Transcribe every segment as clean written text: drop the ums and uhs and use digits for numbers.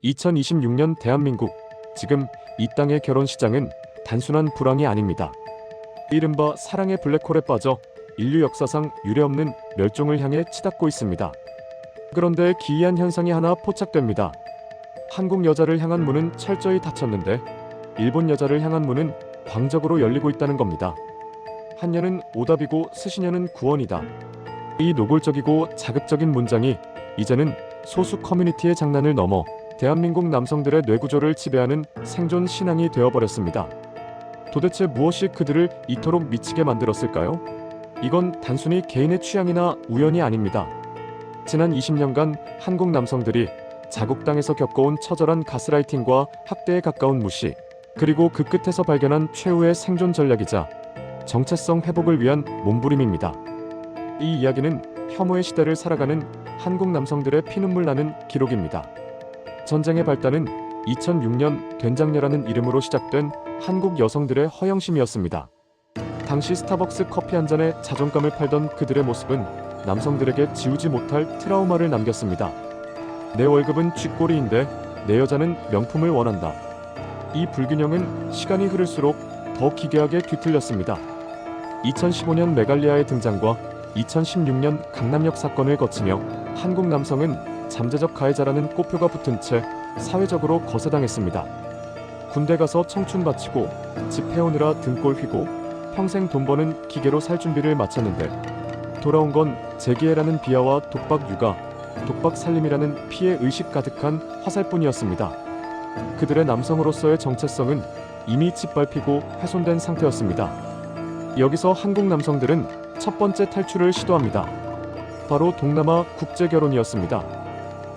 2026년 대한민국, 지금 이 땅의 결혼 시장은 단순한 불황이 아닙니다. 이른바 사랑의 블랙홀에 빠져 인류 역사상 유례없는 멸종을 향해 치닫고 있습니다. 그런데 기이한 현상이 하나 포착됩니다. 한국 여자를 향한 문은 철저히 닫혔는데 일본 여자를 향한 문은 광적으로 열리고 있다는 겁니다. 한녀는 오답이고 스시녀는 구원이다. 이 노골적이고 자극적인 문장이 이제는 소수 커뮤니티의 장난을 넘어 대한민국 남성들의 뇌구조를 지배하는 생존 신앙이 되어버렸습니다. 도대체 무엇이 그들을 이토록 미치게 만들었을까요? 이건 단순히 개인의 취향이나 우연이 아닙니다. 지난 20년간 한국 남성들이 자국 땅에서 겪어온 처절한 가스라이팅과 학대에 가까운 무시, 그리고 그 끝에서 발견한 최후의 생존 전략이자 정체성 회복을 위한 몸부림입니다. 이 이야기는 혐오의 시대를 살아가는 한국 남성들의 피눈물 나는 기록입니다. 전쟁의 발단은 2006년 된장녀라는 이름으로 시작된 한국 여성들의 허영심이었습니다. 당시 스타벅스 커피 한 잔에 자존감을 팔던 그들의 모습은 남성들에게 지우지 못할 트라우마를 남겼습니다. 내 월급은 쥐꼬리인데 내 여자는 명품을 원한다. 이 불균형은 시간이 흐를수록 더 기괴하게 뒤틀렸습니다. 2015년 메갈리아의 등장과 2016년 강남역 사건을 거치며 한국 남성은 잠재적 가해자라는 꼬표가 붙은 채 사회적으로 거세당했습니다. 군대 가서 청춘 바치고 집 해오느라 등골 휘고 평생 돈 버는 기계로 살 준비를 마쳤는데 돌아온 건 재기회라는 비하와 독박 육아, 독박 살림이라는 피해 의식 가득한 화살뿐이었습니다. 그들의 남성으로서의 정체성은 이미 짓밟히고 훼손된 상태였습니다. 여기서 한국 남성들은 첫 번째 탈출을 시도합니다. 바로 동남아 국제결혼이었습니다.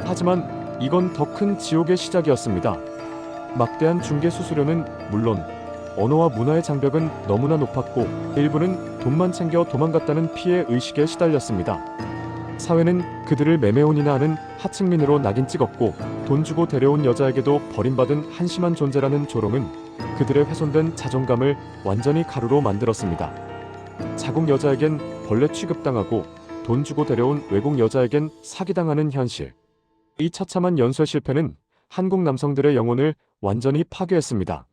하지만 이건 더 큰 지옥의 시작이었습니다. 막대한 중개 수수료는 물론 언어와 문화의 장벽은 너무나 높았고 일부는 돈만 챙겨 도망갔다는 피해 의식에 시달렸습니다. 사회는 그들을 매매혼이나 하는 하층민으로 낙인 찍었고 돈 주고 데려온 여자에게도 버림받은 한심한 존재라는 조롱은 그들의 훼손된 자존감을 완전히 가루로 만들었습니다. 자국 여자에겐 벌레 취급당하고 돈 주고 데려온 외국 여자에겐 사기당하는 현실. 이 처참한 연쇄 실패는 한국 남성들의 영혼을 완전히 파괴했습니다.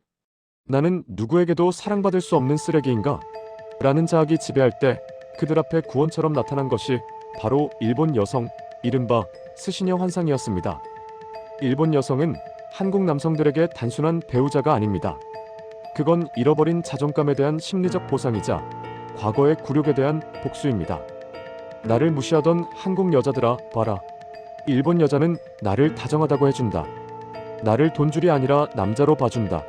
나는 누구에게도 사랑받을 수 없는 쓰레기인가? 라는 자학이 지배할 때 그들 앞에 구원처럼 나타난 것이 바로 일본 여성, 이른바 스시녀 환상이었습니다. 일본 여성은 한국 남성들에게 단순한 배우자가 아닙니다. 그건 잃어버린 자존감에 대한 심리적 보상이자 과거의 굴욕에 대한 복수입니다. 나를 무시하던 한국 여자들아 봐라. 일본 여자는 나를 다정하다고 해준다. 나를 돈줄이 아니라 남자로 봐준다.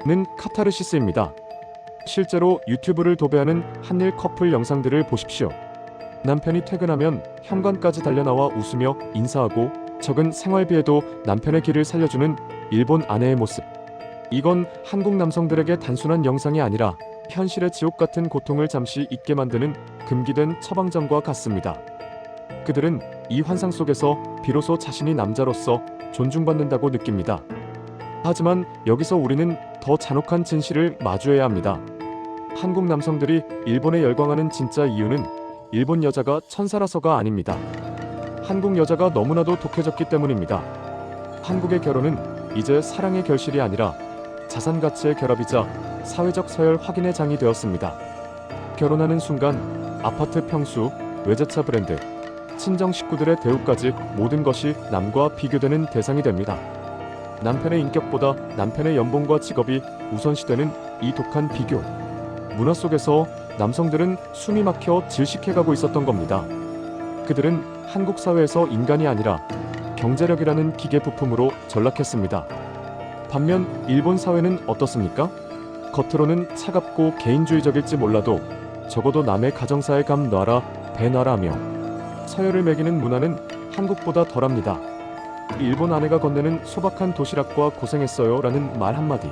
는 카타르시스입니다. 실제로 유튜브를 도배하는 한일 커플 영상들을 보십시오. 남편이 퇴근하면 현관까지 달려나와 웃으며 인사하고 적은 생활비에도 남편의 길을 살려주는 일본 아내의 모습. 이건 한국 남성들에게 단순한 영상이 아니라 현실의 지옥 같은 고통을 잠시 잊게 만드는 금기된 처방전과 같습니다. 그들은 이 환상 속에서 비로소 자신이 남자로서 존중받는다고 느낍니다. 하지만 여기서 우리는 더 잔혹한 진실을 마주해야 합니다. 한국 남성들이 일본에 열광하는 진짜 이유는 일본 여자가 천사라서가 아닙니다. 한국 여자가 너무나도 독해졌기 때문입니다. 한국의 결혼은 이제 사랑의 결실이 아니라 자산 가치의 결합이자 사회적 서열 확인의 장이 되었습니다. 결혼하는 순간 아파트 평수, 외제차 브랜드, 친정 식구들의 대우까지 모든 것이 남과 비교되는 대상이 됩니다. 남편의 인격보다 남편의 연봉과 직업이 우선시되는 이 독한 비교. 문화 속에서 남성들은 숨이 막혀 질식해가고 있었던 겁니다. 그들은 한국 사회에서 인간이 아니라 경제력이라는 기계 부품으로 전락했습니다. 반면 일본 사회는 어떻습니까? 겉으로는 차갑고 개인주의적일지 몰라도 적어도 남의 가정사에 감 놔라, 배 놔라 하며 서열을 매기는 문화는 한국보다 덜합니다. 일본 아내가 건네는 소박한 도시락과 고생했어요 라는 말 한마디.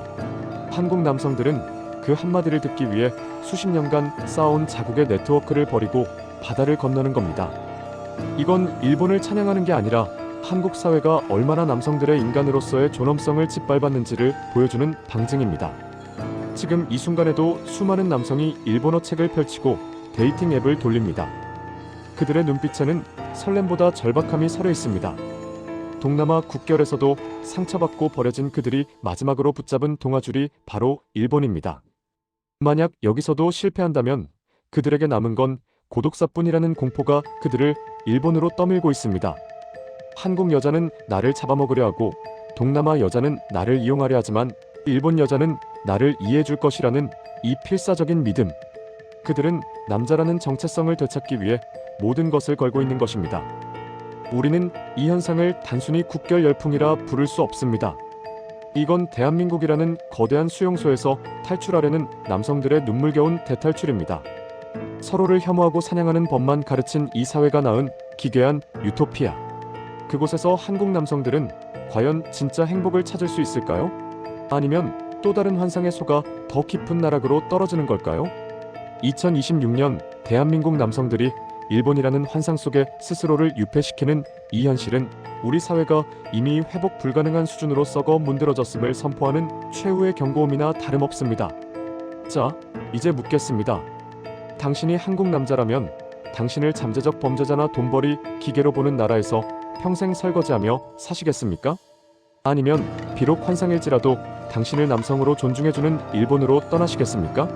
한국 남성들은 그 한마디를 듣기 위해 수십 년간 쌓아온 자국의 네트워크를 버리고 바다를 건너는 겁니다. 이건 일본을 찬양하는 게 아니라 한국 사회가 얼마나 남성들의 인간으로서의 존엄성을 짓밟았는지를 보여주는 방증입니다. 지금 이 순간에도 수많은 남성이 일본어 책을 펼치고 데이팅 앱을 돌립니다. 그들의 눈빛에는 설렘보다 절박함이 서려 있습니다. 동남아 국결에서도 상처받고 버려진 그들이 마지막으로 붙잡은 동아줄이 바로 일본입니다. 만약 여기서도 실패한다면 그들에게 남은 건 고독사뿐이라는 공포가 그들을 일본으로 떠밀고 있습니다. 한국 여자는 나를 잡아먹으려 하고 동남아 여자는 나를 이용하려 하지만 일본 여자는 나를 이해해줄 것이라는 이 필사적인 믿음. 그들은 남자라는 정체성을 되찾기 위해 모든 것을 걸고 있는 것입니다. 우리는 이 현상을 단순히 국결 열풍이라 부를 수 없습니다. 이건 대한민국이라는 거대한 수용소에서 탈출하려는 남성들의 눈물겨운 대탈출입니다. 서로를 혐오하고 사냥하는 법만 가르친 이 사회가 낳은 기괴한 유토피아. 그곳에서 한국 남성들은 과연 진짜 행복을 찾을 수 있을까요? 아니면 또 다른 환상에 속아 더 깊은 나락으로 떨어지는 걸까요? 2026년 대한민국 남성들이 일본이라는 환상 속에 스스로를 유폐시키는 이 현실은 우리 사회가 이미 회복 불가능한 수준으로 썩어 문드러졌음을 선포하는 최후의 경고음이나 다름없습니다. 자, 이제 묻겠습니다. 당신이 한국 남자라면 당신을 잠재적 범죄자나 돈벌이 기계로 보는 나라에서 평생 설거지하며 사시겠습니까? 아니면 비록 환상일지라도 당신을 남성으로 존중해주는 일본으로 떠나시겠습니까?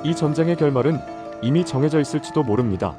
이 전쟁의 결말은 이미 정해져 있을지도 모릅니다.